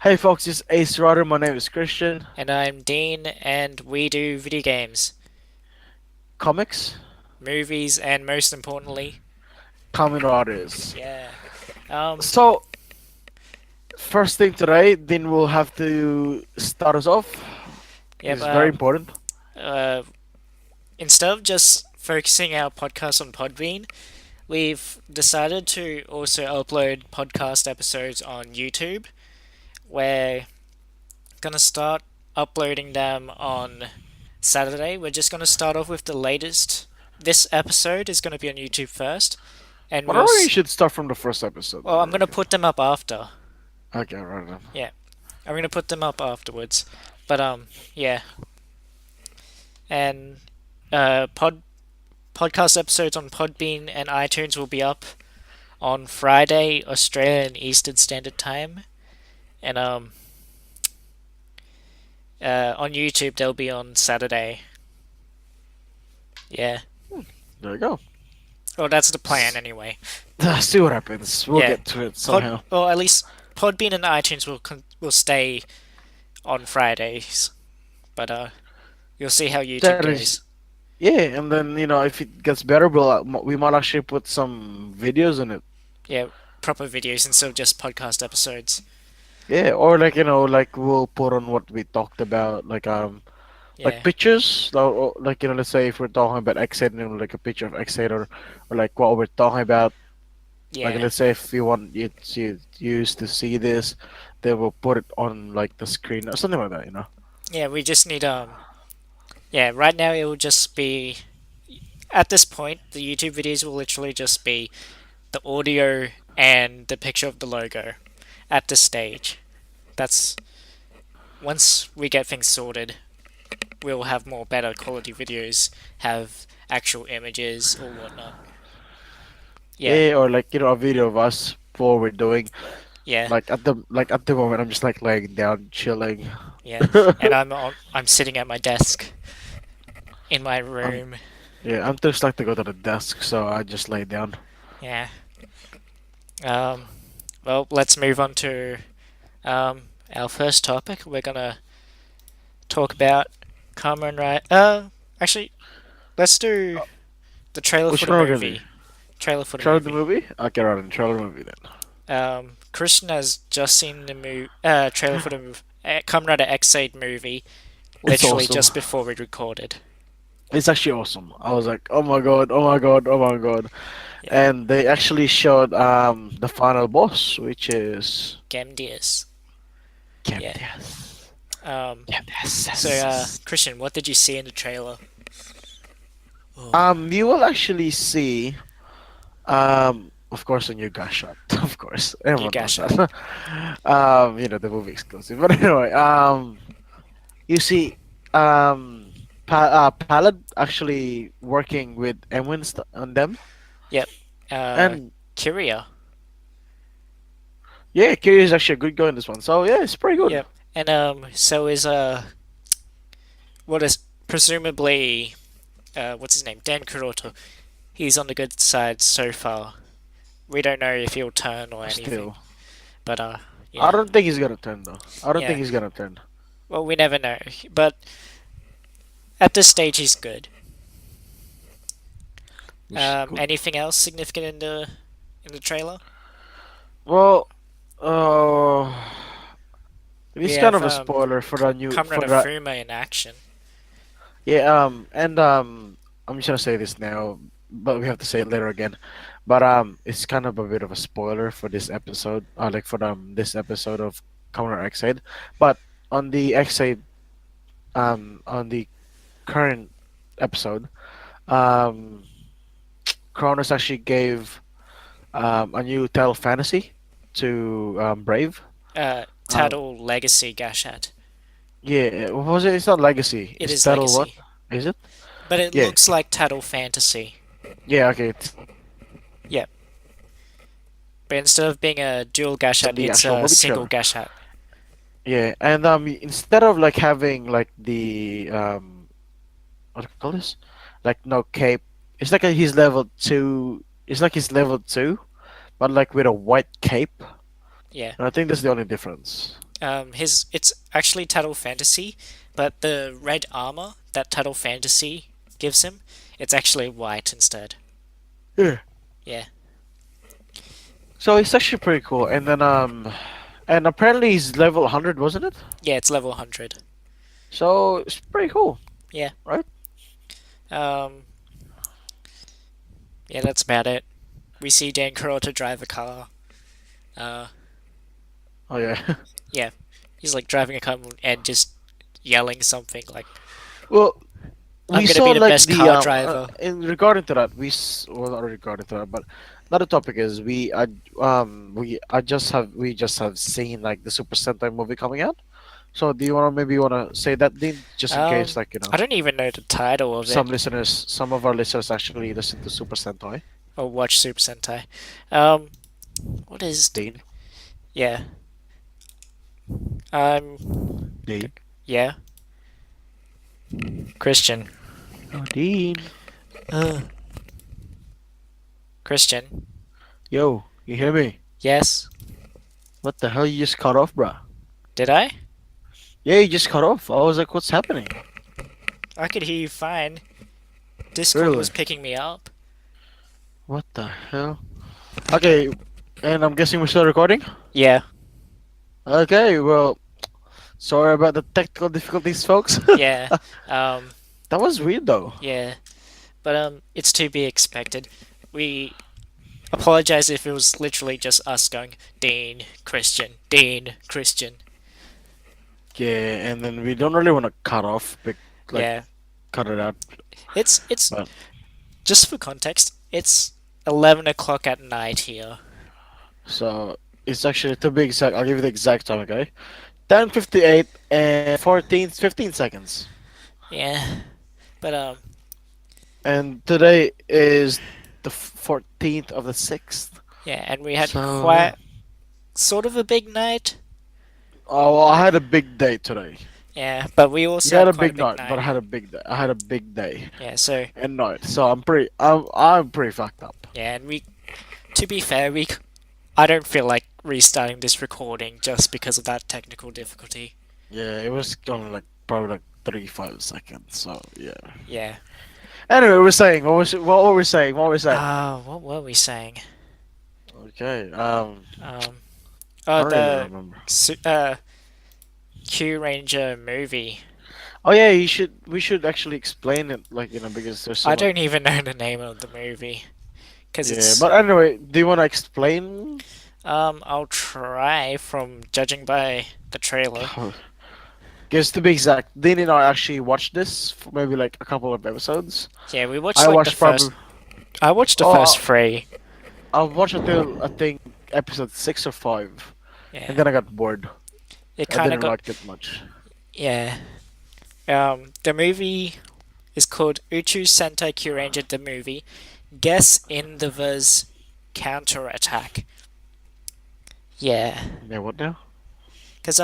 Hey folks, it's Ace Rider. My name is Christian. And I'm Dean, and we do video games, Comics, movies, and most importantly, Kamen Riders. yeah. Um, So, first thing today, then we'll have to start us off. yep. It's very important. Uh, Instead of just focusing our podcast on Podbean, we've decided to also upload podcast episodes on YouTube. We're gonna start uploading them on Saturday. We're just gonna start off with the latest. This episode is gonna be on YouTube first, and But I think you should start from the first episode. well, I'm gonna put them up after. Okay, right then. Yeah. I'm gonna put them up afterwards. But yeah. And podcast episodes on Podbean and iTunes will be up on Friday, Australian Eastern Standard Time. And on YouTube they'll be on Saturday. Yeah. There you go. Well, that's the plan anyway. See what happens. We'll Yeah. get to it somehow. Well, at least Podbean and iTunes will stay on Fridays. But you'll see how YouTube That is, goes. yeah, and then if it gets better, we might actually put some videos in it. Yeah, proper videos instead of just podcast episodes. Yeah, or like we'll put on what we talked about, like Yeah, pictures, like let's say if we're talking about Ex-Aid, like a picture of Ex-Aid, or like what we're talking about. Like yeah, let's say if you want you to see this, they will put it on like the screen or something like that. yeah. We just need yeah. Right now it will just be at this point the YouTube videos will literally just be the audio and the picture of the logo at this stage. That's once we get things sorted, we'll have more better quality videos, have actual images or whatnot. Yeah, Yeah, or like a video of us what we're doing. yeah, Like at the moment, I'm just like laying down, chilling. yeah. And I'm sitting at my desk in my I'm room. yeah, I'm just like to go to the desk, so I just lay down. Yeah. Um, well, let's move on to our first topic. We're gonna talk about Kamen Rider. Actually, let's do the trailer for Which the one are we gonna do? movie. Trailer for the Trailer the movie. movie? Okay, right, then trailer movie then. Christian has just seen the trailer for the Kamen Rider Ex-Aid movie, It's literally awesome. just before we recorded. It's actually awesome. I was like, oh my god, oh my god, oh my god. Yeah, And they actually showed the final boss, which is Gamdias. Yeah. Captain. Um, so, Yes. Christian, what did you see in the trailer? Oh, You will actually see, of course, a new gunshot. Of course, you everyone knows gash out. that. The movie exclusive. But anyway, you see, Palad actually working with Emwin on them, Yep. Uh, and Kyria. yeah, Kiryu is actually a good guy in this one. So yeah, it's pretty good. Yep. And so is what is presumably what's his name? Dan Kuroto. He's on the good side so far. We don't know if he'll turn or anything, Still, but I yeah, don't think he's gonna turn though. I don't think yeah. he's gonna turn. Well, we never know, but at this stage he's good. Which is good. Anything else significant in the trailer? Well, uh, We it's kind have of a spoiler for the new Kamen for Rider the Fuma in action. yeah. And I'm just gonna say this now, but we have to say it later again. But it's kind of a bit of a spoiler for this episode. Like for this episode of Kamen Rider Ex-Aid. But on the Ex-Aid, on the current episode, um, Kronos actually gave a new title fantasy to Brave. Um, Tattle Legacy Gashat. yeah, what was it? It's not Legacy. It It's is title what? Legacy, Is it? but it Yeah, looks like Tattle Fantasy. yeah. Okay, Yep. But instead of being a dual it's on Gashat, the it's actual a movie single trailer. Gashat. Yeah, and instead of like having like the what do you call this? Like no cape. It's like he's level two. It's like he's level two, but like with a white cape. Yeah. And I think that's the only difference. His it's actually Title Fantasy, but the red armor that Title Fantasy gives him, it's actually white instead. Yeah. Yeah, So it's actually pretty cool. And apparently he's level 100, wasn't it? yeah, it's level 100. So it's pretty cool, Yeah, right? um, yeah, that's about it. We see Dan Kurota drive a car. Uh, Oh yeah. yeah, he's like driving a car and just yelling something like, Well, "I'm we gonna saw be the like best the car driver." in regarding to that well, not regarding to that, but another topic is we just have seen like the Super Sentai movie coming out. So do you wanna say that, Dean, just in case, like, I don't even know the title of it some of our listeners actually listen to Super Sentai. or watch Super Sentai. Um, what is? Dean, Yeah, Dean, yeah, Christian. oh Dean, Uh, Christian. yo, you hear me? Yes. What the hell? You just cut off, bruh. Did I? Yeah, you just cut off. I was like, what's happening? I could hear you fine. Discord was Really? picking me up. What the hell? Okay, and I'm guessing we're still recording. Yeah, Okay, well, sorry about the technical difficulties, folks. yeah, um, That was weird though. yeah. But it's to be expected. We apologize if it was literally just us going Dean Christian, Dean Christian. Yeah, and then we don't really want to like Yeah, cut it out, it's but just for context. It's 11 o'clock at night here. so it's actually, to be exact, I'll give you the exact time, okay? 10:58 and 15 seconds. Yeah, but And today is the 14th of the 6th. yeah, and we had So yeah. quite sort of a big night. Oh, well, I had a big day today. Yeah, but we You also had had a quite a big big night, but night. I had a big day. I had a big day Yeah, so and night. So I'm pretty fucked up. yeah, and we to be fair, I don't feel like restarting this recording just because of that technical difficulty. Yeah, it was only like probably like 35 seconds. So yeah. Yeah. Anyway, we're saying what were we saying? What were we saying? What were we saying? Okay. Um, I oh, don't even the remember. Q Ranger movie. Oh yeah, we should actually explain it, like, because there's so I much. don't even know the name of the movie because Yeah, it's. but anyway, do you want to explain? I'll try from judging by the trailer. Because to be exact, Dean and I actually watched this for maybe like a couple of episodes. Yeah, we watched I like the watched first. probably I watched the oh first three. I watched until I think episode 6 or 5, and Yeah, then I got bored. it I kind of didn't got. like it much. Yeah. The movie is called Uchuu Sentai Kyuuranger the movie. Guess in the verse counterattack. Yeah, Yeah, what now? because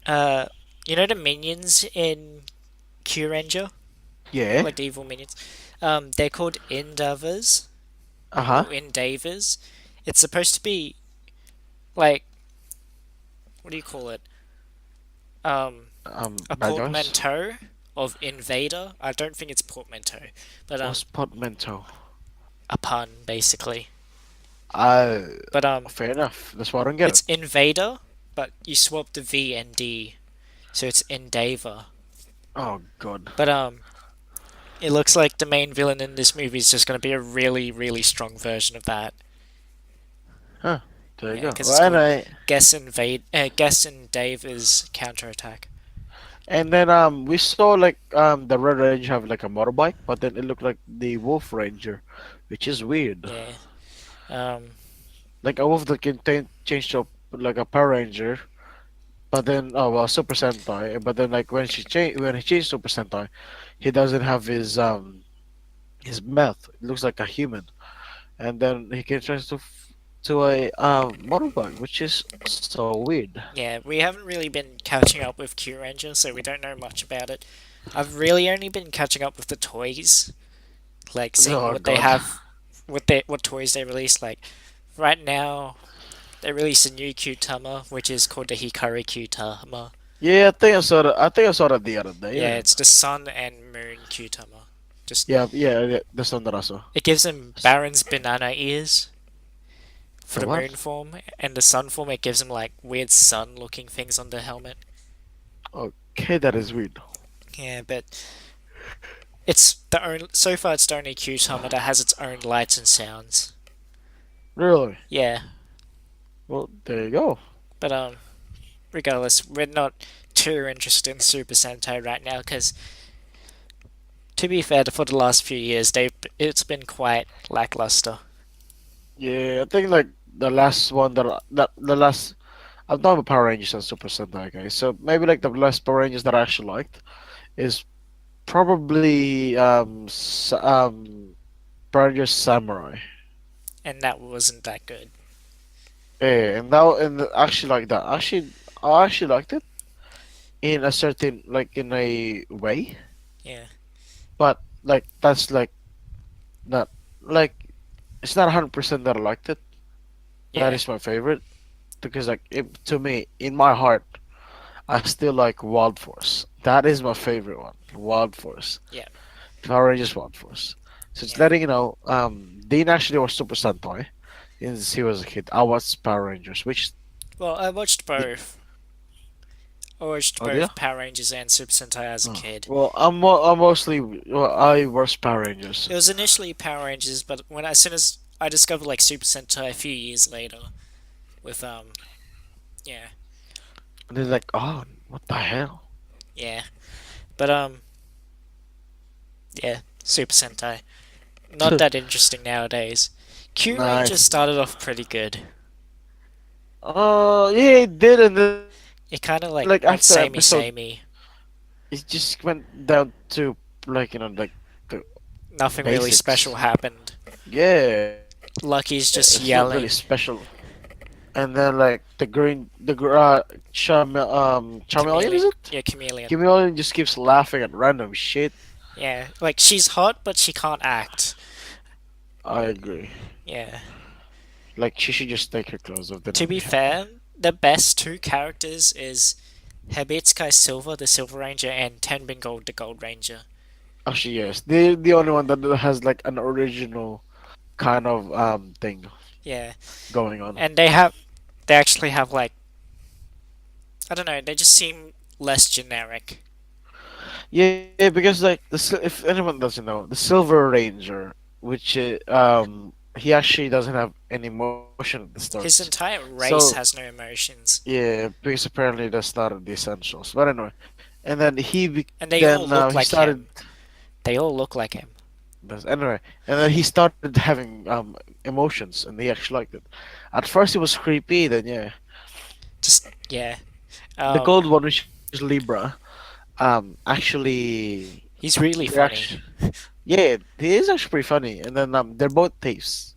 uh, you know the minions in Kyuranger, Yeah. like the evil minions. They're called Endeavors Uh huh. or Endeavors. It's supposed to be like what do you call it? A Bad guys. portmanteau of invader. I don't think it's portmanteau, but What's Portmanteau? a pun basically. Uh, But Fair enough. That's why I don't get it. it's invader, but you swap the V and D, so it's endeavor. Oh god. But it looks like the main villain in this movie is just going to be a really, really strong version of that. Huh. There you Yeah, go. because Well, it's called anyway, Guess Endeavor's counterattack. and then we saw like the Red Ranger have like a motorbike, but then it looked like the Wolf Ranger, which is weird. Yeah. Um. Like a wolf that can change to like a Power Ranger, but then, oh well, Super Sentai. But then, like, when he changed Super Sentai, he doesn't have his mouth. It looks like a human, and then he can change to a motorbike, which is so weird. Yeah, we haven't really been catching up with Kyuranger, so we don't know much about it. I've really only been catching up with the toys, like seeing Oh what they god. have, what toys they release. Like right now, They released a new Kyutama, which is called the Hikari Kyutama. Yeah, I think I saw that. I think I saw that the other day. I Yeah, it's remember. the Sun and Moon Kyutama. Just Yeah. That's one that I saw. it gives him S- Baron's banana ears for The the what? Moon form, and the Sun form it gives him like weird sun-looking things on the helmet. Okay, that is weird. Yeah, but it's the only so far it's the only Kyutama that has its own lights and sounds. Really? Yeah, Well, there you go. but regardless, we're not too interested in Super Sentai right now because, to be fair, for the last few years, they it's been quite lackluster. Yeah, I think like the last one that the last. I'm talking about Power Rangers and Super Sentai, guys. So maybe like the last Power Rangers that I actually liked is probably Power Rangers Samurai. And that wasn't that good. Yeah, and now and actually like that. I actually liked it in a certain like in a way, Yeah, but like that's like not like it's not 100% that I liked it. That yeah, is my favorite because like to me in my heart I still like Wild Force. That is my favorite one. Wild Force. yeah, Power Rangers Wild Force. So it's yeah. letting you know, Dean actually was Super Sentai since he was a kid. I watched Power Rangers, which Well, I watched the both. I watched oh yeah. both Power Rangers and Super Sentai as a Oh. kid. Well, I'm mostly I watched Power Rangers, It was initially Power Rangers, but when as soon as I discovered like Super Sentai a few years later, with yeah, and they're like, oh, what the hell? yeah, but yeah, Super Sentai. Not that interesting nowadays. Kyuranger Nice. started off pretty good. Yeah, it did, and then like It after kind of like episode, went samey samey. it just went down to like like the Nothing really basics. special happened. Yeah, Lucky's it's not just really yelling. special. And then like chameleon is Chameleon. it? Yeah, chameleon. Chameleon just keeps laughing at random shit. Yeah, like she's hot, but she can't act. I agree. Yeah. Like she should just take her clothes off, then To I'll be be happy. fair, the best two characters is Hebetsukai Silver, the Silver Ranger, and Tenbin Gold, the Gold Ranger. Actually, yes, the only one that has like an original kind of thing Yeah, going on. and they actually have like I don't know, they just seem less generic. Yeah, because like if anyone doesn't know, the Silver Ranger, which he actually doesn't have any emotion at the starts. His entire So race has no emotions, yeah, because apparently that's not the essentials. But anyway, and then and they all look he like started him. They all look like him. anyway, and then he started having emotions, and he actually liked it. At first, it was creepy. Then yeah, Just yeah. the Um, gold one, which is Libra, actually he's really they're funny. actually yeah, he is actually pretty funny. And then they're both thieves.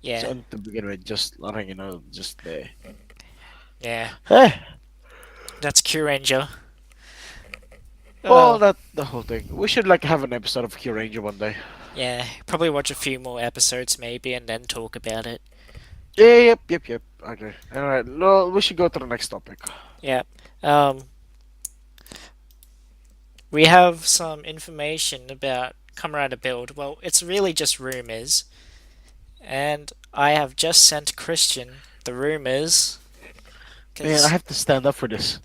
Yeah, So to begin with, just I don't just there. yeah. Eh, That's Kyuranger. well, Well, that the whole thing. We should like have an episode of Kyuranger one day. yeah. Probably watch a few more episodes maybe, and then talk about it. Yeah, yep. Okay. All right. No, we should go to the next topic. Yeah. Um, we have some information about Kamen Rider Build. Well, it's really just rumors, and I have just sent Christian the rumors Man, I because have to stand up for this.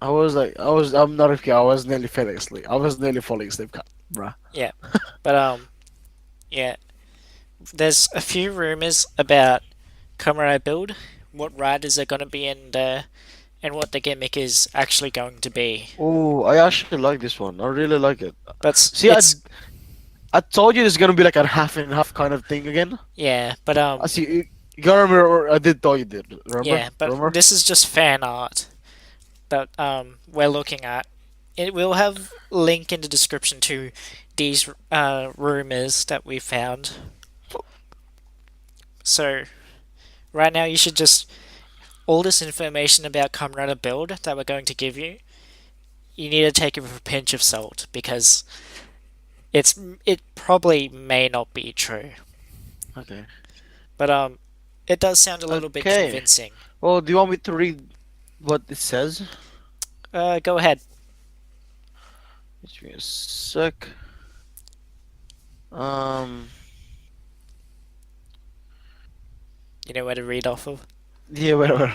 I'm not okay. I was nearly falling asleep. I was nearly falling asleep, bruh. yeah, but yeah. There's a few rumors about Kamen Rider Build, what riders are going to be in there, and what the gimmick is actually going to be. Oh, I actually like this one. I really like it. But See, it's I told you it's gonna be like a half and half kind of thing again. yeah, but I see. You gotta remember. I did tell you did. Remember? yeah, but Remember? this is just fan art that we're looking at. It will have link in the description to these rumors that we found. So right now you should just all this information about Kamen Rider Build that we're going to give you. You need to take it with a pinch of salt because it probably may not be true. Okay. but it does sound a little bit Okay. convincing. Well, do you want me to read what it says? Go ahead. Just give me a sec. Um, You know where to read off of. yeah, whatever.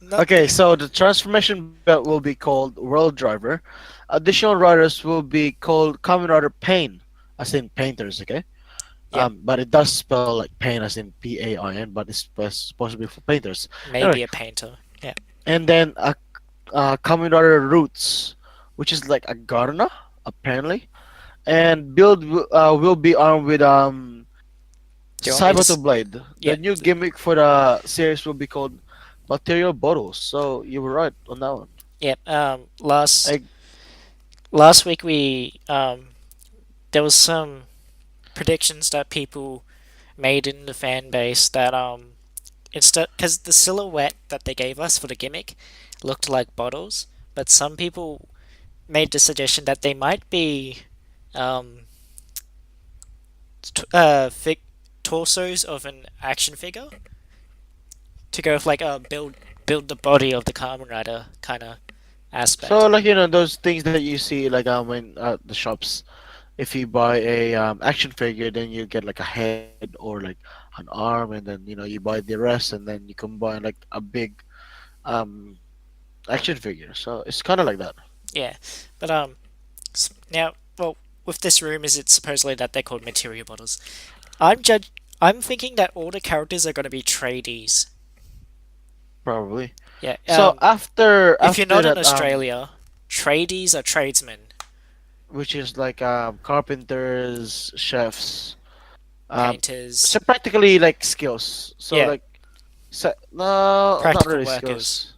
Not. Okay, so the transformation belt will be called World Driver. Additional riders will be called Kamen Rider Pain, as in painters, okay? Yep. But it does spell like pain as in Pain, but it's supposed to be for painters. Anyway, Maybe a painter. Yeah. and then Kamen Rider Roots, which is like a gardener, apparently. And Build will be armed with Do you want me to? Cyber Blade. The Yeah. new gimmick for the series will be called Material Bottles. So you were right on that one. Yeah. Last I last week we there was some predictions that people made in the fan base that instead, because the silhouette that they gave us for the gimmick looked like bottles, but some people made the suggestion that they might be um torsos of an action figure to go with like a build the body of the Kamen Rider kind of So aspect. like those things that you see like in the shops. If you buy a action figure, then you get like a head or like an arm, and then you buy the rest, and then you combine like a big um action figure. So it's kind of like that. Yeah, but now, well, with this room, is it supposedly that they're called material bottles? I'm thinking that all the characters are going to be tradies. Probably. Yeah. So If you're after not in that Australia, tradies are tradesmen, which is like carpenters, chefs, um, painters. so practically like skills. So Yeah, like no, not practical really workers. skills.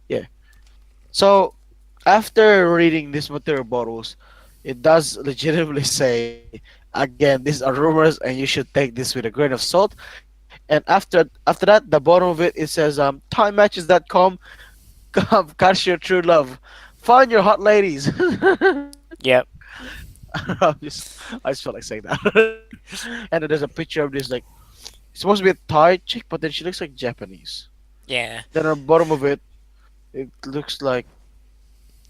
Yeah. So after reading these material bottles, it does legitimately say again these are rumors and you should take this with a grain of salt. And after that, the bottom of it says timematches.com catch your true love, find your hot ladies. Yep. I just felt like saying that. And then there's a picture of this like it's supposed to be a Thai chick, but then she looks like Japanese. Yeah. Then on the bottom of it, it looks like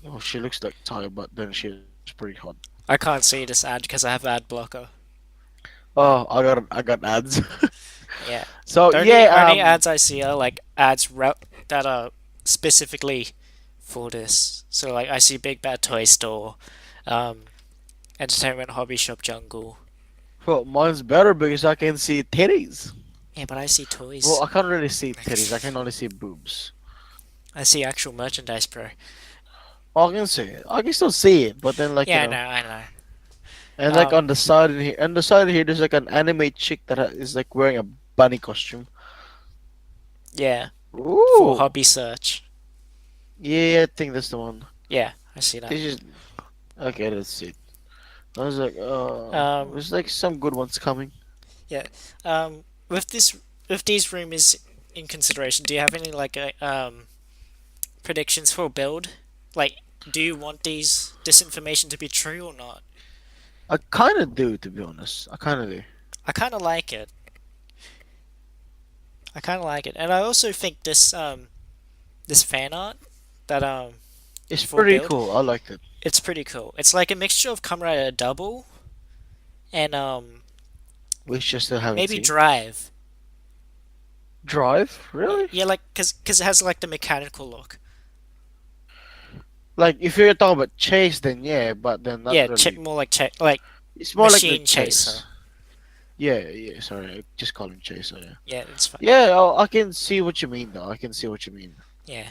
oh she looks like Thai, but then she's pretty hot. I can't see this ad because I have ad blocker. Oh, I got ads. Yeah. So The only yeah, ads I see are like ads that are specifically for this. So like I see Big Bad Toy Store, um, Entertainment Hobby Shop Jungle. well mine's better because I can see titties. Yeah, but I see Well, toys. I can't really see titties. I can only see boobs. I see actual merchandise, bro. I can see it. I can still see it, but then like Yeah, I know, I know. and like Um, on the side in here, on the side here, there's like an anime chick that is like wearing a bunny costume. yeah, for Ooh, hobby search. yeah, I think that's the one. Yeah, I see that. This is okay. Let's see. I was like, Um, there's like some good ones coming. yeah. With with these rumors in consideration, do you have any like predictions for a build? Like, do you want this information to be true or not? I kind of do, to be honest. I kind of do. I kind of like it. I kind of like it, and I also think this fan art that It's for pretty build, cool. I liked it. it's pretty cool. It's like a mixture of Kamen Rider Double and Which I still haven't maybe seen. Drive. Drive, really? Yeah, like cause it has like the mechanical look. Like if you're talking about chase, then yeah, but then not Yeah, really. more like like It's more like the machine chase. chaser. Yeah, yeah. Sorry, I just call him chase. So yeah. Yeah, it's fine. Yeah, I can see what you mean though. I can see what you mean. Yeah,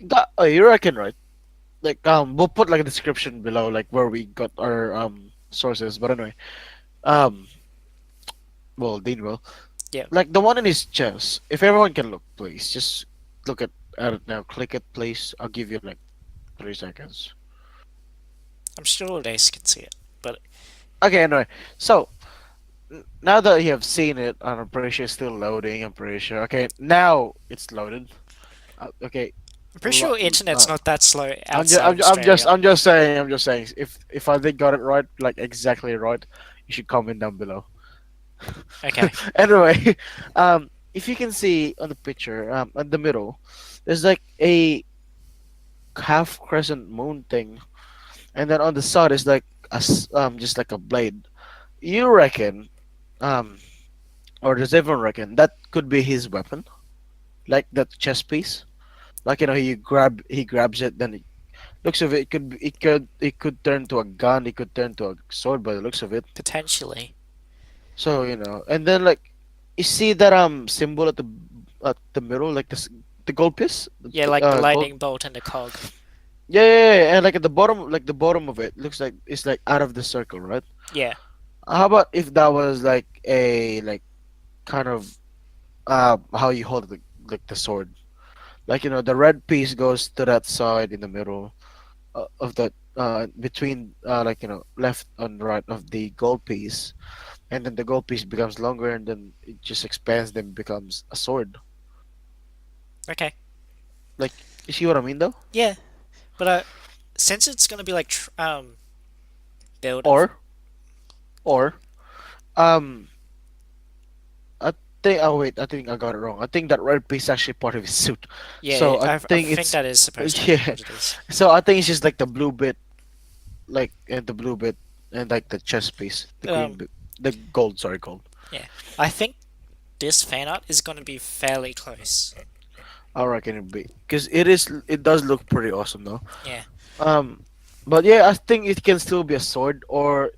That, oh, you reckon, right? Like we'll put like a description below, like where we got our sources. But anyway, um, well, Dean will yeah. like the one in his chest. If everyone can look, please just look at it now. Click it, please. I'll give you like 3 seconds. I'm sure they can see it, but Okay, anyway, so now that you have seen it, and I'm pretty sure it's still loading. I'm pretty sure. Okay, now it's loaded. Okay, I'm pretty sure internet's not that slow I'm just, outside of Australia. I'm just saying, I'm just saying. If I did got it right, like exactly right, you should comment down below. Okay. Anyway, if you can see on the picture, in the middle, there's like a half crescent moon thing, and then on the side is like just like a blade. You reckon, um, or does everyone reckon that could be his weapon, like that chest piece? Like he grabs it, then it looks of it, it could turn to a gun, it could turn to a sword by the looks of it. Potentially. So and then like you see that symbol at the middle, like this the gold piece, Yeah, like the gold. lightning bolt and the cog. Yeah, yeah, yeah, and like at the bottom, like the bottom of it looks like it's like out of the circle, right? Yeah. How about if that was like a like kind of how you hold like the sword, like the red piece goes to that side in the middle of that between like left and right of the gold piece, and then the gold piece becomes longer, and then it just expands, then becomes a sword. Okay. Like, you see what I mean, though? Yeah, but since it's gonna be like build. Or, or, um, I oh wait, I think I got it wrong. I think that red piece is actually part of his suit. Yeah, So I I think think it's that is supposed to be yeah. what it is. So I think it's just like the blue bit, like and the blue bit, and like the chest piece, the But green bit, the gold. Sorry, gold. yeah, I think this fan art is gonna be fairly close. I reckon it be because it is. It does look pretty awesome though. Yeah, Um, but yeah, I think it can still be a sword, or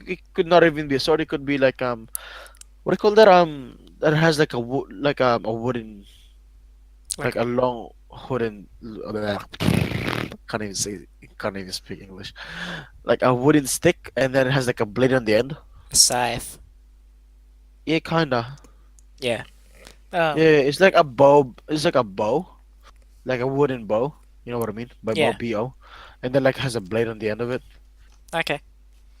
it could not even be a sword. It could be like what do you call that? That has like a wooden, like like a long wooden. Can't even say. Can't even speak English. Like a wooden stick, and then it has like a blade on the end. a scythe. Yeah, kinda. Yeah. Yeah, it's like a bow. It's like a bow, like a wooden bow. You know what I mean? By bow, Yeah. B-O, and then like has a blade on the end of it. Okay.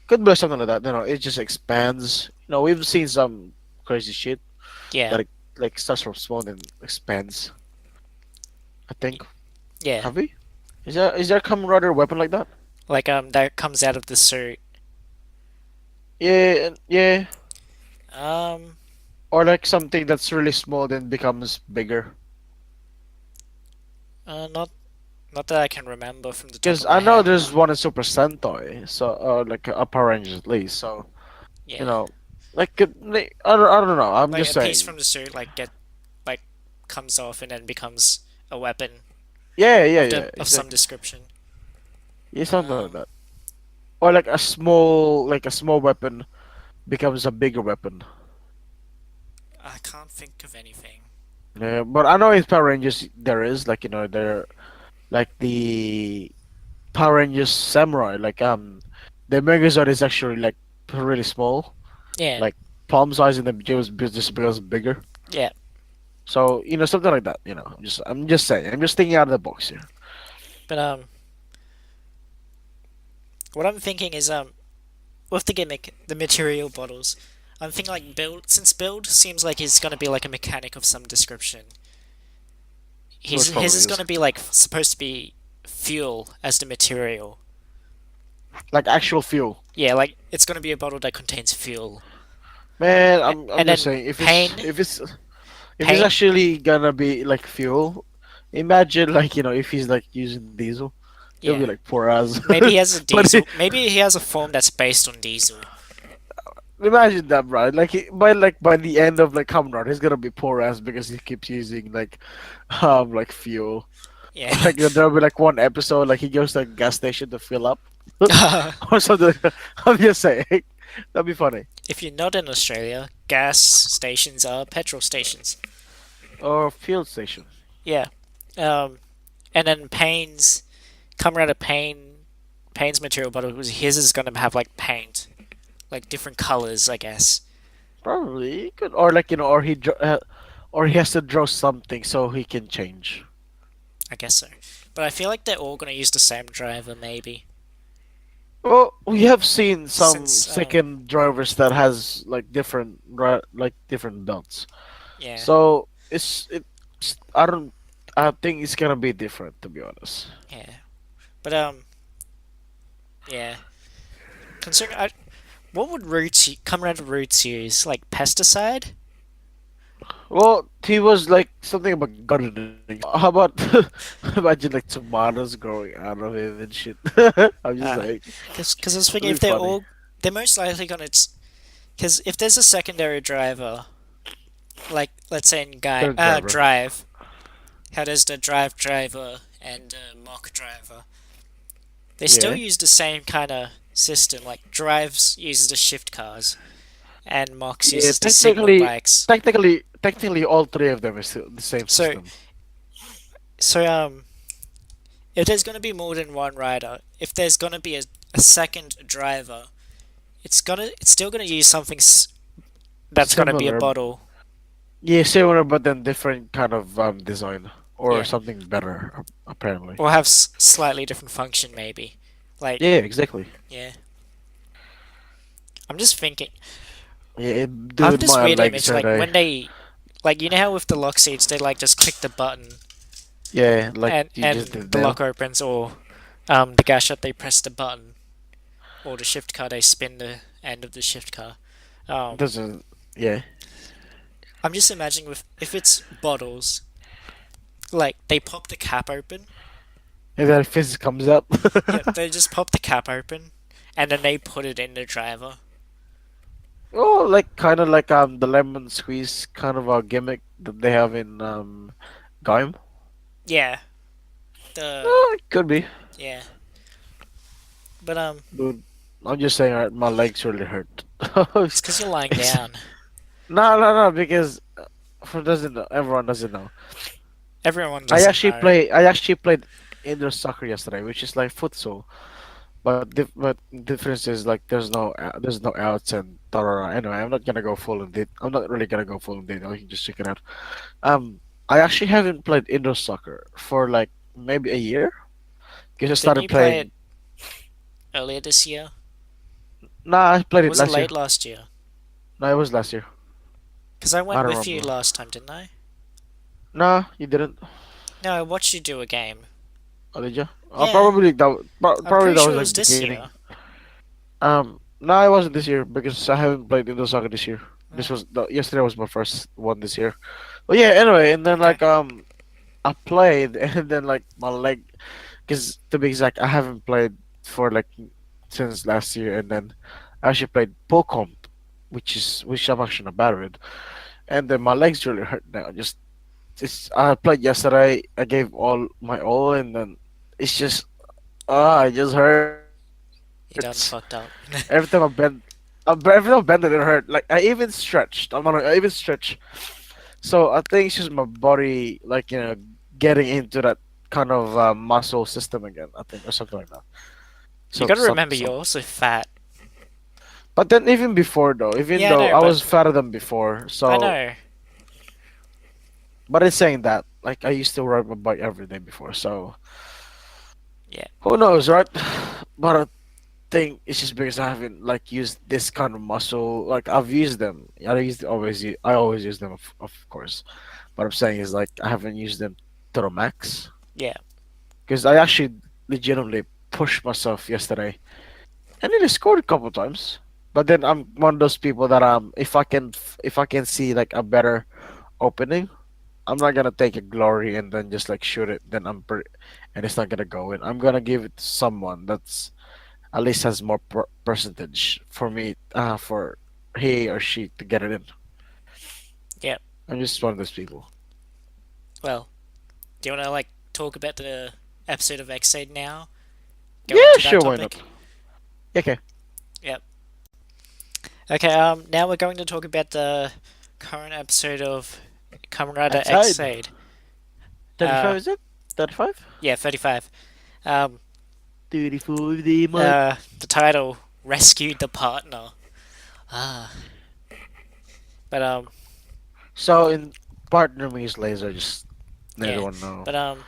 Could be something like that. It just expands. We've seen some crazy shit Yeah. that it like starts from small and expands. I think. Yeah. Have we? Is there a Kamen Rider weapon like that? Like that comes out of the suit. Yeah, yeah. Um. Or like something that's really small then becomes bigger. Not that I can remember from the top Because of my I know head. there's one in Super Sentai, so like a Power Rangers at least. So you Yeah. know, I don't know. I'm Like just a piece saying. from the suit like comes off and then becomes a weapon Yeah, yeah, of the yeah. of some Exactly. description. Yeah, something like Um. that. Or like a small weapon becomes a bigger weapon. I can't think of anything. Yeah, but I know in Power Rangers there is there like the Power Rangers Samurai, the Megazord is actually like really small, Yeah. like palm size, and then just becomes bigger. Yeah. So something like that. I'm just saying. I'm just thinking out of the box here. But what I'm thinking is with the gimmick, the material bottles. I'm thinking like build since build seems like he's gonna be like a mechanic of some description. Which His probably is is gonna be like supposed to be fuel as the material. like actual fuel. Yeah, like it's gonna be a bottle that contains fuel. Man, I'm And just then saying if it's pain, if it's if it's pain, actually gonna be like fuel, imagine if he's like using diesel, it'll be yeah. like poor as. Maybe he has a But diesel. Maybe he has a form that's based on diesel. imagine that, right? By the end of like Kamen Rider, he's gonna be poor ass because he keeps using like fuel. Yeah. Like there'll be like one episode like he goes to a gas station to fill up or something. I'm just saying that'd be funny. If you're not in Australia, gas stations are petrol stations. Or fuel station. Yeah. Um, and then Payne's coming out of Payne's material bottle because his is gonna have like paint, like different colors, I guess. Probably he could, or or he has to draw something so he can change. I guess so. But I feel like they're all gonna use the same driver, maybe. Well, we have seen some Since second drivers that has like different belts. yeah, So I think it's gonna be different, to be honest. yeah. But yeah. Considering What would Kamen Rider Roots use? Like pesticide? Well, he was like something about gardening. How about imagine like tomatoes growing out of him and shit? I'm just Uh, like, cause I was thinking it'll if be they're funny. all, they're most likely gonna. Because if there's a secondary driver, like let's say in Third driver. drive, how does the drive driver and mock driver? They still Yeah. use the same kind of system. Like drives uses the shift cars, and Mox Yeah, uses the signal bikes. technically, all three of them is the same So, system. so if there's gonna be more than one rider, if there's gonna be a second driver, it's still gonna use something that's gonna be a Similar, bottle. yeah, similar, but then different kind of design or Yeah, something better, apparently. or have slightly different function maybe. Like, Yeah, exactly. yeah, I'm just thinking. Yeah, I have dude, this my weird legs image are like there. when they, like you know how with the lock seats they like just click the button Yeah, like you just and did the now. lock opens, or the gas shut they press the button, or the shift car they spin the end of the shift car. Um, Doesn't. Yeah, I'm just imagining with if it's bottles, like they pop the cap open. and then fizz comes up. Yeah, they just pop the cap open, and then they put it in the driver. Oh, like kind of like the lemon squeeze kind of a gimmick that they have in Gaim. Yeah, the Oh, it could be. yeah, but Dude, I'm just saying, right, my legs really hurt. it's because you're lying It's down. no, because for doesn't know, everyone doesn't know. Everyone doesn't know. I actually played indoor soccer yesterday, which is like futsal, but difference is like there's no outs and da da da. Anyway, I'm not gonna go full in detail. I'm not really gonna go full in detail. You can just check it out. I actually haven't played indoor soccer for like maybe a year because I Didn't started you play it playing. earlier this year? Nah, I played Or it was it last year. late last year? No, it was last year. Because I I went don't with you remember. last time, didn't I? Nah, you didn't. No, I watched you do a game. Oh, did you? Yeah, I'm Probably pretty that sure was it like was this beginning. year. No, it wasn't this year because I haven't played indoor soccer this year. Oh, Yesterday was my first one this year. But yeah, anyway, and then okay. like I played and then like my leg, because to be exact, I haven't played for like since last year, and then I actually played Pokemon, which I'm actually not bad with, and then my legs really hurt now. Just I played yesterday. I gave all my all, and then it's just it just hurts. You done fucked up. Every time every time I bend it, it hurt. Like I even stretched. I even stretch. So I think it's just my body, like getting into that kind of muscle system again. I think, or something like that. You So gotta remember some. you're also fat. But then even before though, even Yeah, I though know, I but was fatter than before, I so know. but it's saying that like I used to ride my bike every day before, so Yeah, who knows, right? But I think it's just because I haven't like used this kind of muscle. Like I've used them. I always use them, of course. What I'm saying is like I haven't used them to the max yeah. because I actually legitimately pushed myself yesterday and then I scored a couple times. But then I'm one of those people that if I can see like a better opening, I'm not gonna take a glory and then just like shoot it. And it's not gonna go in. I'm gonna give it to someone that's at least has more percentage for me, for he or she to get it in. Yeah. I'm just one of those people. Well, do you wanna like talk about the episode of Ex-Aid now? Go Yeah, into that sure, why not? topic? Okay, Yep. Okay, now we're going to talk about the current episode of Kamen Rider outside. Ex-Aid. 35 Uh, is it? 35? yeah, 35. Um, 34 the month. the title, Rescued the Partner. Ah. But, So in partner means laser, just let yeah. everyone know. But,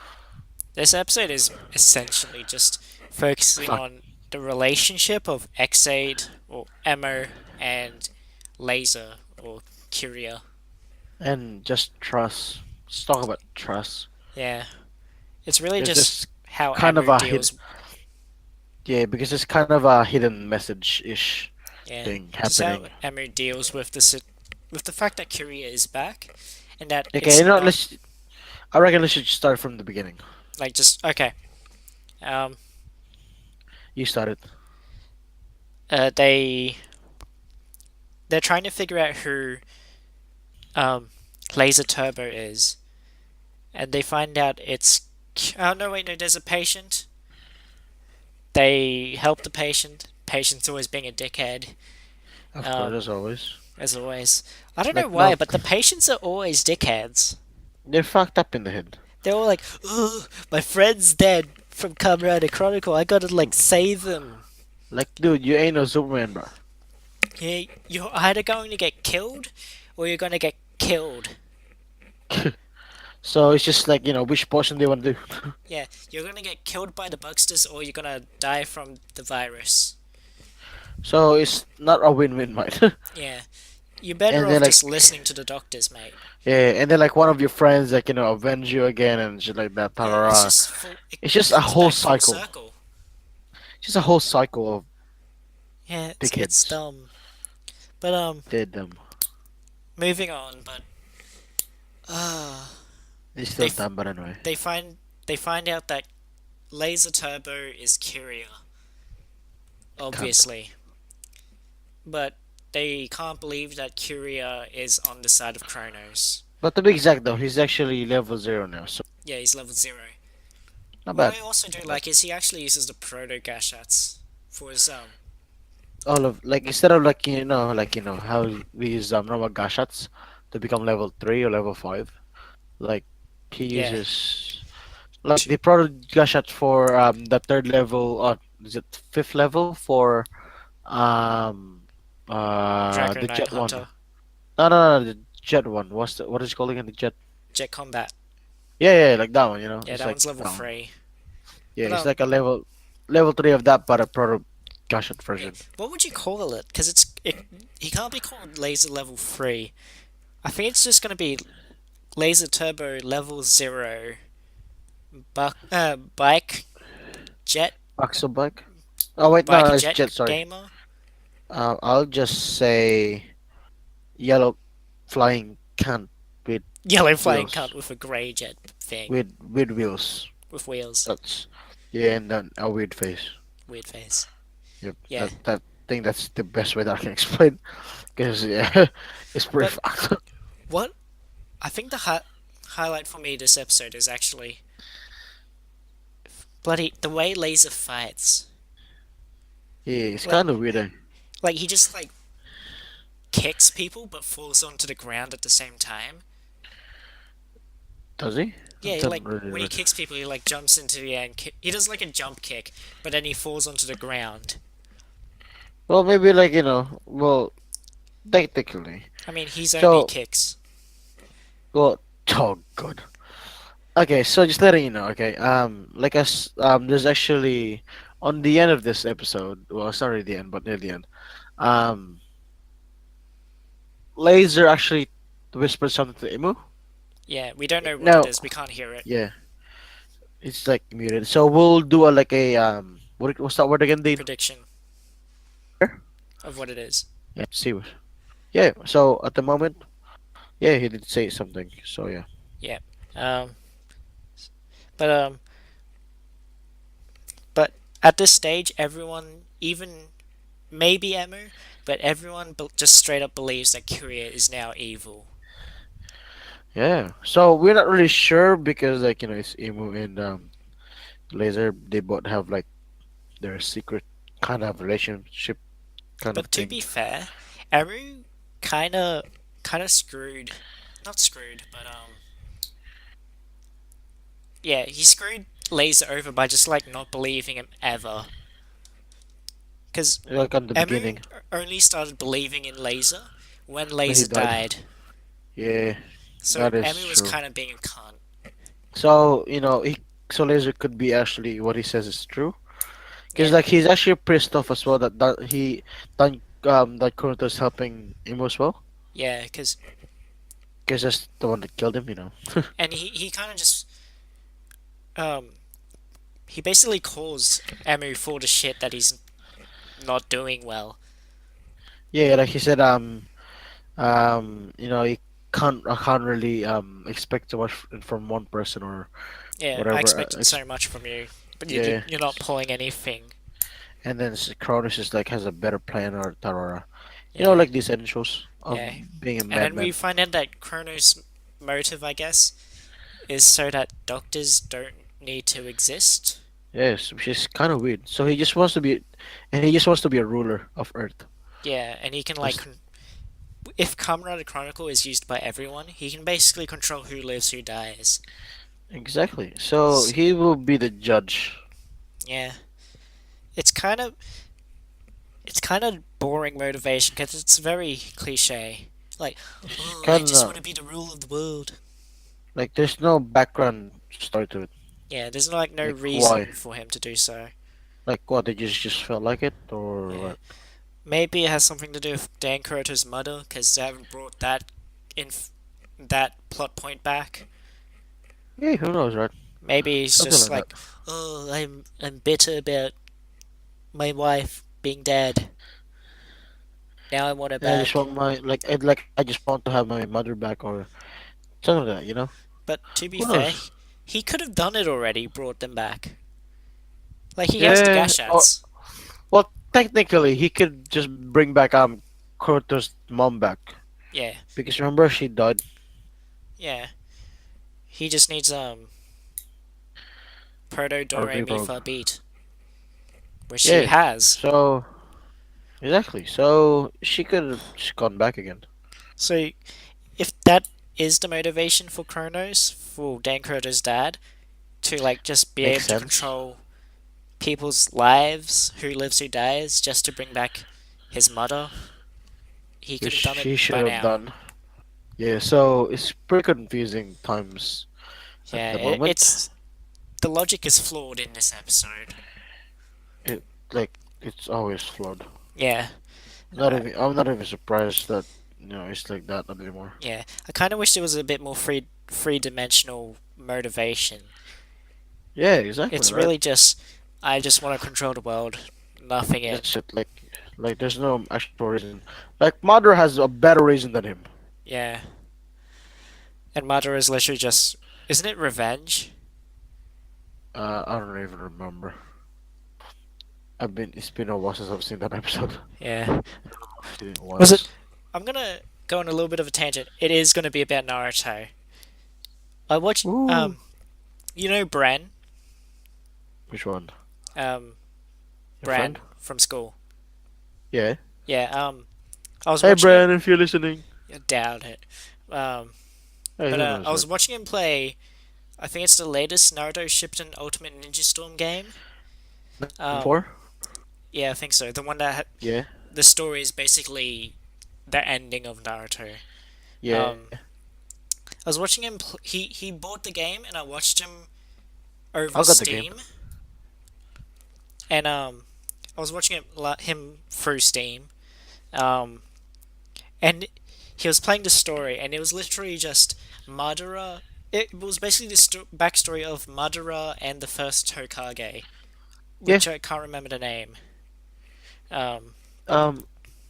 this episode is essentially just focusing Fuck. on the relationship of Ex-Aid, or Emma, and Laser, or Curia. And just trust. Let's talk about trust. Yeah. It's really Because just there's how kind of Emma a hidden, deals. yeah, because it's kind of a hidden message ish. Yeah, thing just how happening. Emu deals with with the fact that Korea is back, and that Okay, it's not let's. I reckon let's just start from the beginning. like just okay. Um, You started. they they're trying to figure out who um Laser Turbo is, and they find out it's oh no wait no there's a patient. They help the patient. Patient's always being a dickhead. Of course, Um, as always. as always. I don't know Like why, not, but the patients are always dickheads. they're fucked up in the head. They're all like, "Ugh, my friend's dead from Kamen Rider Chronicle. I gotta like save him." Like, dude, you ain't no Superman, bro. Yeah, you're either going to get killed, or you're gonna get killed. So it's just like which portion they want to do. Yeah, you're gonna get killed by the Bugsters, or you're gonna die from the virus. So it's not a win-win, right? Yeah, you're better And off then just like, listening to the doctors, mate. yeah, and then like one of your friends like avenge you again and shit like that. Yeah, it's Ta-ra-ra. just full. It's It just a comes whole back full cycle. circle. Just a whole cycle of Yeah, it's dickheads. dumb. But Did them. moving on. But uh, They're they still dumb, but anyway. they find they find out that Laser Turbo is Kyria, Cunt. obviously, but they can't believe that Kyria is on the side of Kronos. But to be exact though, he's actually level 0 now, so Yeah, he's level 0. not What bad. I also do Not bad. like is he actually uses the Proto Gashats for his All of like instead of like how we use normal gashats to become level 3 or level 5, like he yeah uses like t- the product gashat for the third level, is it fifth level for um Draco the Knight jet one. Hunter No, the jet one. What is it called again? The jet. Jet Combat. Yeah, like that one. Yeah, It's that like one's level that one. 3. Yeah, But it's like a level 3 of that, but a proto gashat yeah, version. what would you call it? Because he can't be called Laser level 3. I think it's just gonna be Laser Turbo level 0. Bike Jet Axel bike. Oh wait, no, Bike it's Jet jet. Sorry. Gamer. I'll just say yellow flying cunt with Yellow flying cunt wheels. with a grey jet thing With wheels. with wheels. That's yeah, and then a weird face. Weird face. Yep, Yeah, that think that's the best way that I can explain. Because yeah, it's pretty but fucked. what I think the highlight for me this episode is actually bloody the way Laser fights. Yeah, it's Like kind of weird. like he just like kicks people but falls onto the ground at the same time. Does he? Yeah, he, Don't like really when he look. kicks people, he like jumps into the air and he does like a jump kick, but then he falls onto the ground. Well, maybe like well, technically. I mean, he's only So, kicks. well, oh god. Okay, so just letting you know. Okay, like us, there's actually on the end of this episode. Well, it's not really the end, but near the end. Um, Laser actually whispered something to Imu. Yeah, we don't know what it No, is. We can't hear it. yeah, it's like muted. So we'll do a like a what's that word again, Dean? Prediction of what it is. Yeah, see what. Yeah. So at the moment, yeah, he did say something. So yeah. Yeah. Um. But But at this stage, everyone, even maybe Emu, but everyone just straight up believes that Kyria is now evil. Yeah. So we're not really sure because like it's Imu and Laser. They both have like their secret kind of relationship kind of But to thing. be fair, Emu kind of screwed, not screwed, but yeah, he screwed Laser over by just like not believing him ever. Because Like on the Emu beginning only started believing in Laser when when he Laser died. died. Yeah, So that is Emu was true. kind of being a cunt. So so Laser could be actually what he says is true. Because Yeah, like he's actually pissed off as well that Kuroto's helping him as well. yeah, because Because that's the one that killed him. and he kind of just um he basically calls Emu for the shit that he's not doing well. Yeah, like he said, you can't really expect too much from one person or Yeah, I whatever. expected so much from you, but Yeah, you're not pulling anything. and then Cronus is like has a better plan or Yeah, like these end shows of yeah. being a And then we madman. find out that Chrono's motive, I guess, is so that doctors don't need to exist. Yes, which is kind of weird. So he just wants to be, and he just wants to be a ruler of Earth. Yeah, and he can like, That's if Kamen Rider Chronicle is used by everyone, he can basically control who lives, who dies. exactly. So S he will be the judge. yeah, it's kind of it's kind of boring motivation because it's very cliche. Like, It's oh, I kind just want of to be the rule of the world. like there's no background story to it. Yeah, there's like no Like why? reason for him to do so. Like what? They just felt like it or Yeah, what? maybe it has something to do with Dan Kuroto's mother because they haven't brought that plot point back. Yeah, who knows, right? Maybe he's Something just like that. like, oh, I'm bitter about my wife being dead. Now I want her Yeah, I just back. want my I just want to have my mother back or something like that. But to be Who fair, knows? he could have done it already, brought them back. Like he has the Yeah. Or gashats. well, technically, he could just bring back Kurto's mom back Yeah, because remember she died yeah. He just needs Proto Do or Re Mi rerogue. Fa beat, which he Yeah. has. So exactly. So she could have just gone back again. So if that is the motivation for Kronos, for Dan Kuroto's dad, to like just be Makes able to sense. control people's lives, who lives, who dies, just to bring back his mother, he could Which have done it she should by have now. done. Yeah. So it's pretty confusing times at Yeah, the moment. it's the logic is flawed in this episode. It like it's always flawed. Yeah, Not uh, even I'm not even surprised that it's like that anymore. yeah. I kind of wish there was a bit more three dimensional motivation. Yeah, exactly, It's right? really just I just want to control the world, nothing it. That's it. Like there's no actual reason. Like Mother has a better reason than him. Yeah, and Mother is literally just isn't it revenge? I don't even remember. It's been a while since I've seen that episode. Yeah, I've seen it was it? once. I'm gonna go on a little bit of a tangent. It is gonna be about Naruto. I watched Ooh. you know Bran, Which one? um, Your friend? from school. Yeah. Yeah, I was Hey, watching him. Brian, if you're listening. I doubt it. Um, Hey, but who I knows, was right? watching him play. I think it's the latest Naruto Shippuden Ultimate Ninja Storm game. Um, 4? yeah, I think so. The one that Yeah. the story is basically the ending of Naruto. Yeah. Um, I was watching him. He bought the game, and I watched him over I got the game. Steam. And I was watching him through Steam. Um, and he was playing the story, and it was literally just Madara. It was basically the backstory of Madara and the first Hokage, Yeah. which I can't remember the name. Um,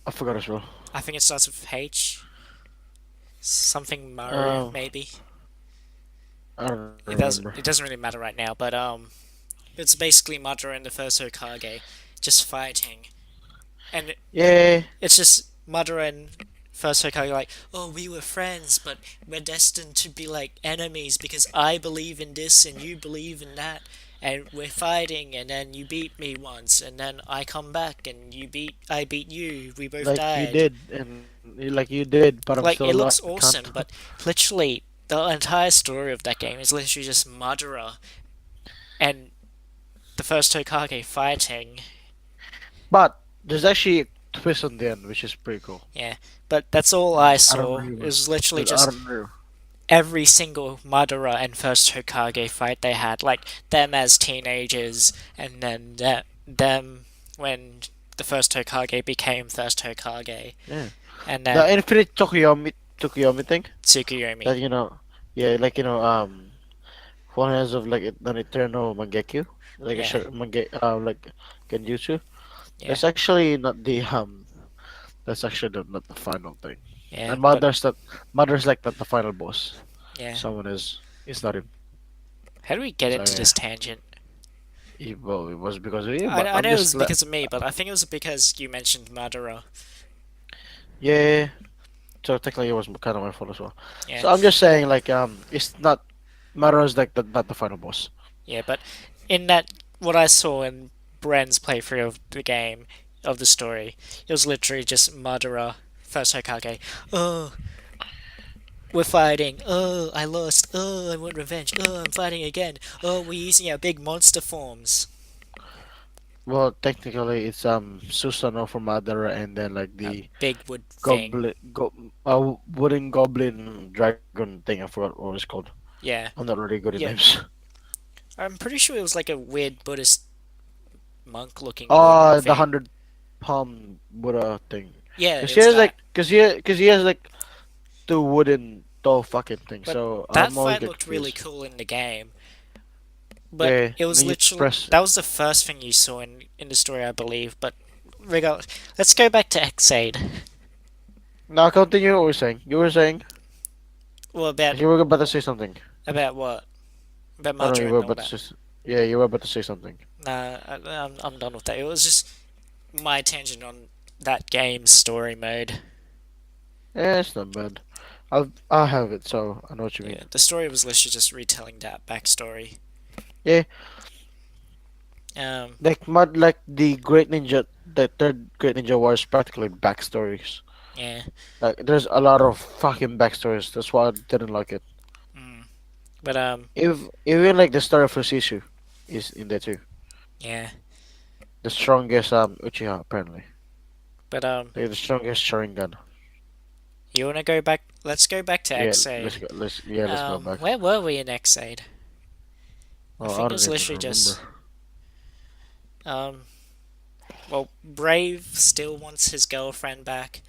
I forgot as well. I think it starts with H, something Maru Um, maybe. I don't remember. It doesn't really matter right now, but it's basically Madara and the first Hokage just fighting, and Yeah. it's just Madara and first Hokage like, oh, we were friends, but we're destined to be like enemies because I believe in this and you believe in that, and we're fighting, and then you beat me once, and then I come back and I beat you. We both Like you died. did, and like you did, but I'm Like still it alive. looks I can't. awesome, but literally the entire story of that game is literally just Madara and the first Hokage fighting. But there's actually a twist on the end, which is pretty cool. Yeah, but that's all I I don't saw. It remember. was literally I just don't know. every single Madara and first Hokage fight they had, like them as teenagers, and then them when the first Hokage became first Hokage, Yeah. and The then Infinite Tsukuyomi thing. Tsukuyomi. That yeah, like one has of like an eternal Mangekyu, like a Yeah, short like Genjutsu. yeah, That's actually not That's actually not the final thing. Yeah, And but mother's like the final boss. yeah. Someone is not him. How do we get So into yeah, this tangent? well, it was because of you, I, but I I'm know it just was because of me, but I think it was because you mentioned Madara. yeah. So technically, it was kind of my fault as well. Yeah, So I'm just saying, like, it's not Mother's like not the final boss. yeah, but in that, what I saw in Bren's playthrough of the game, of the story, it was literally just Madara, first Hokage. Oh, we're fighting. Oh, I lost. Oh, I want revenge. Oh, I'm fighting again. Oh, we're using our big monster forms. Well, technically, it's Susanoo from Madara, and then like A the big wood thing. wooden goblin dragon thing. I forgot what it's called. Yeah, I'm not really good at yeah. names. I'm pretty sure it was like a weird Buddhist monk-looking wooden The thing. 100 palm Buddha thing. Yeah, it was that. Cause he has like two wooden tall fucking things. But So that I'm always fight get looked really confused. cool in the game. But Yeah, it was then you literally press. that was the first thing you saw in the story, I believe. But regardless, let's go back to Ex-Aid. Now continue what we're saying. You were saying Well, about you were about to say something. about what? About Oh no, you Madara were and all about to that. say. Yeah, you were about to say something. Nah, I'm done with that. It was just my attention on that game's story mode. Yeah, it's not bad. I'll have it, so I know what you mean. Yeah, the story was literally just retelling that backstory. Yeah, Um, like the Great Ninja, the third Great Ninja War is practically backstories. yeah, Like there's a lot of fucking backstories. That's why I didn't like it. mm. but If even like the story of Fusisu is in there too. yeah, The strongest Uchiha apparently. but Like the strongest Sharingan. you wanna go back? Let's go back to Yeah, Ex-Aid. let's go back. Where were we in Ex-Aid? I Oh, I think it don't was even literally remember. just um. Well, Brave still wants his girlfriend back,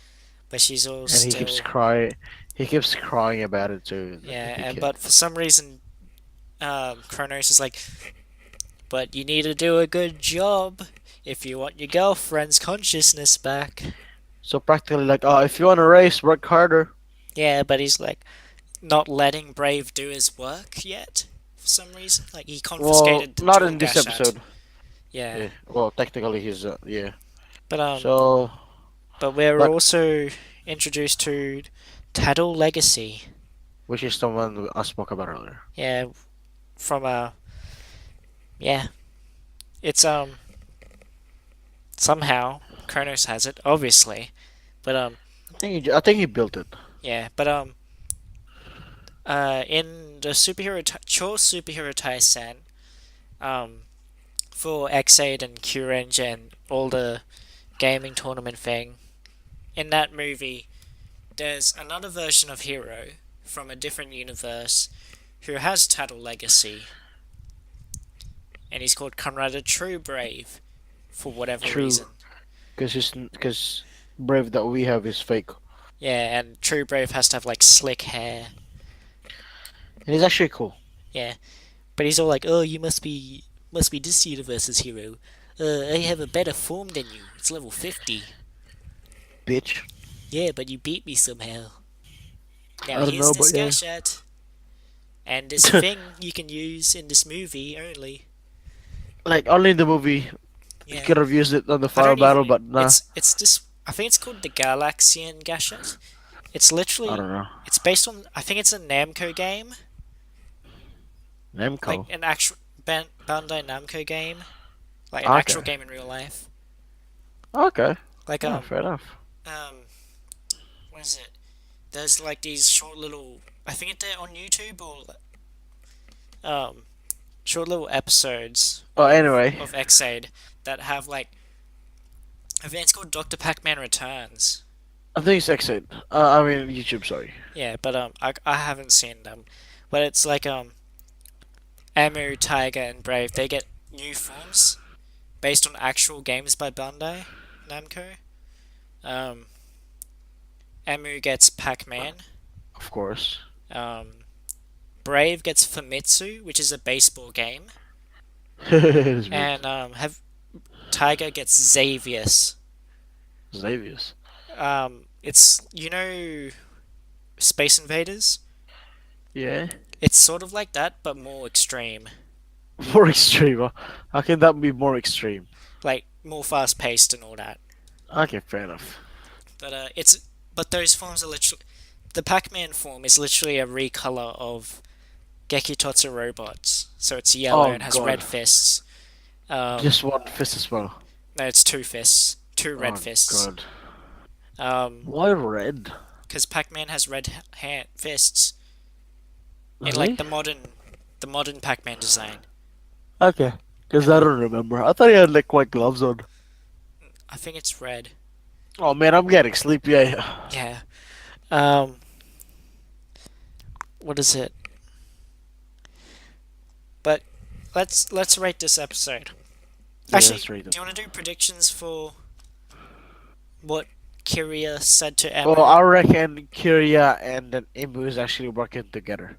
but she's all And he keeps still crying. He keeps crying about it too. yeah. He And can't. but for some reason, Kronos is like, but you need to do a good job if you want your girlfriend's consciousness back. So practically like, oh, if you want to race, work harder. Yeah, but he's like not letting Brave do his work yet for some reason. Like he Well, confiscated the not jewel in this gashat. episode. Yeah, Yeah. Well, technically he's yeah. but So, but we're but also introduced to Tattle Legacy. which is the one I spoke about earlier. Yeah, from yeah, it's somehow Kronos has it, obviously, but I think he built it. yeah, but in the Chore Superhero Taisen, um, for Ex-Aid and Kyuuranger and all the gaming tournament thing, in that movie, there's another version of Hero from a different universe who has Tattle Legacy, and he's called Kamen Rider True Brave for whatever True, reason. because brave that we have is fake, Yeah, and True Brave has to have like slick hair. and it's actually cool, Yeah, but he's all like, "Oh, you must be this universe's hero. I have a better form than you. It's level 50. bitch. Yeah, but you beat me somehow. Now I don't here's know, this but yeah. gashat and this thing you can use in this movie only. Like only in the movie you Yeah, could have used it on the I final don't even. battle, but nah. It's this. I think it's called the Galaxian gashat. It's I literally. don't know. It's based on. I think it's a Namco game, like Namco. an actual Bandai Namco game, like an actual Okay. game in real life. Okay. Like Oh, fair enough. um, what is it? There's like these short little. I think they're on YouTube or um, short little episodes Oh, anyway, of Ex-Aid that have like. I think it's called Doctor Pac-Man Returns. I think it's Exit. I mean YouTube. Sorry. Yeah, but I haven't seen them, but it's like Amu, Tiger, and Brave. They get new forms based on actual games by Bandai Namco. Um, Amu gets Pac-Man. Of course. Um, Brave gets Famitsu, which is a baseball game, It's weird. and have Tiger gets Xavius. Xavius. It's Space Invaders. Yeah. It's sort of like that, but more extreme. More extreme. Huh? How can that be more extreme? Like more fast paced and all that. Okay, fair enough. But those forms are literally the Pac-Man form is literally a recolor of Gekitotsu robots. So it's yellow Oh and has red god. fists. Um, Just one fist as well. no, it's two fists, two red Oh fists. god. Um, Why red? because Pac-Man has red hand fists in like Really? the modern Pac-Man design, Okay. Because and I don't remember. I thought he had like white gloves on. I think it's red. Oh man, I'm getting sleepy. Yeah. Um, what is it? But let's rate this episode. Yeah, Actually, that's right. do you want to do predictions for what Kiria said to Well, Emu? I reckon Kiria and then Imu is actually working together.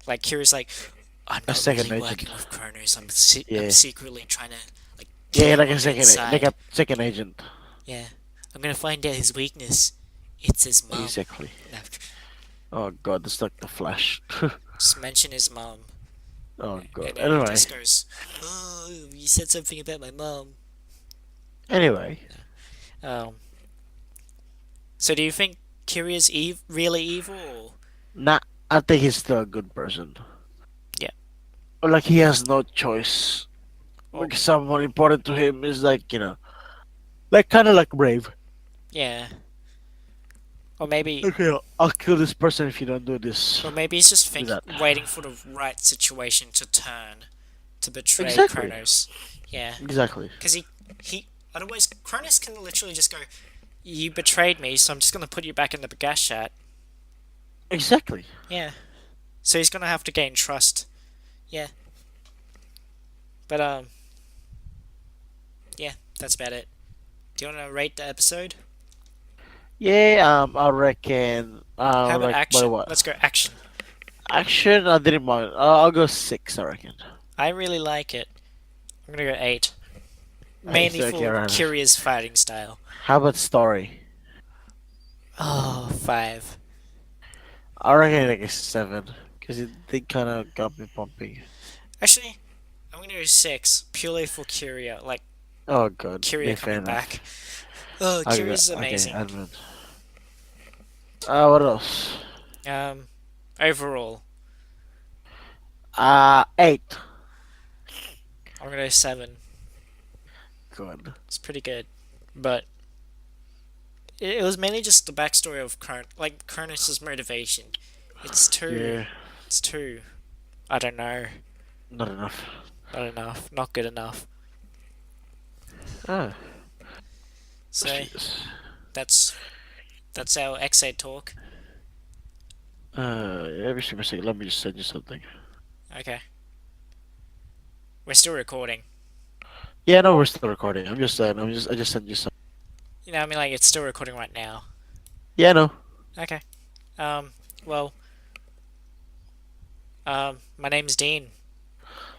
Like Kiria's like, I'm A not second really agent. working with Kronos. I'm Yeah. secretly trying to like kill Yeah, him like on the like inside. a second agent. Yeah, I'm gonna find out his weakness. It's his mum. Exactly. No, Oh god, that's like the Flash. just mention his mum, Oh god. and then he Anyway. just goes, "Oh, you said something about my mum." Anyway. Um, so do you think Kiria's really evil? Or... Nah, I think he's still a good person. Yeah. Or like he has no choice. Or Like someone important to him is like, like kind of like Brave. yeah. Or maybe Okay, I'll kill this person if you don't do this. Or maybe he's just Do that. waiting for the right situation to turn to betray Exactly. Kronos. Yeah, Exactly. because he otherwise Kronos can literally just go, "You betrayed me, so I'm just gonna put you back in the gas chat." Exactly. Yeah, so he's gonna have to gain trust. Yeah, but yeah, that's about it. Do you want to rate the episode? Yeah, I reckon, How about like by action? what? Let's go action. Action, I didn't mind. I'll go six, I reckon. I really like it. I'm gonna go 8, I mainly think okay, for right. Kiria's fighting style. How about story? Oh, 5. I reckon like a seven, because they kind of got me pumping. Actually, I'm gonna go 6, purely for Kyria. Like, Oh god, Kyria yeah, fair coming back. enough. Oh, Okay, Kyria's okay, amazing. admin. What else? Um, Overall, Eight. I'm gonna go 7. Good. It's pretty good. But it was mainly just the backstory of Kronos' motivation. It's too. Yeah, It's too. I don't know. not enough. Not enough. Not good enough. Ah, So, jeez. that's that's our Ex-Aid talk. Every single second. Let me just send you something. Okay. We're still recording. Yeah, no, we're still recording. I'm just saying. I just sent you some. I mean, like, it's still recording right now. Yeah, no. Okay. Well, my name's Dean.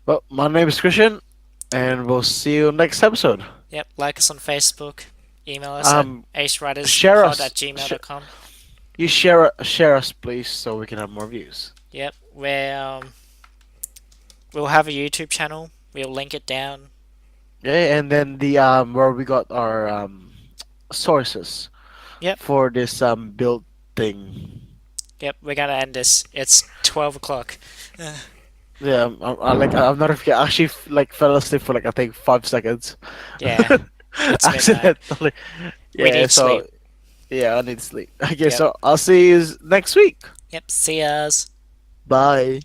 Well, my name is Christian, and we'll see you next episode. Yep, like us on Facebook. Email us at Um, share aceriderspod us. at gmail.com. You share us, please, so we can have more views. Yep, we'll have a YouTube channel. We'll link it down. Yeah, and then the where we got our sources Yep, for this build thing. yep, we're gonna end this. It's 12 o'clock. Yeah, I'm not actually like fell asleep for like I think 5 seconds. Yeah, it's midnight. Accidentally. We Yeah, need so sleep. yeah, I need sleep. Okay, Yep, so I'll see you next week. yep, see yas. Bye.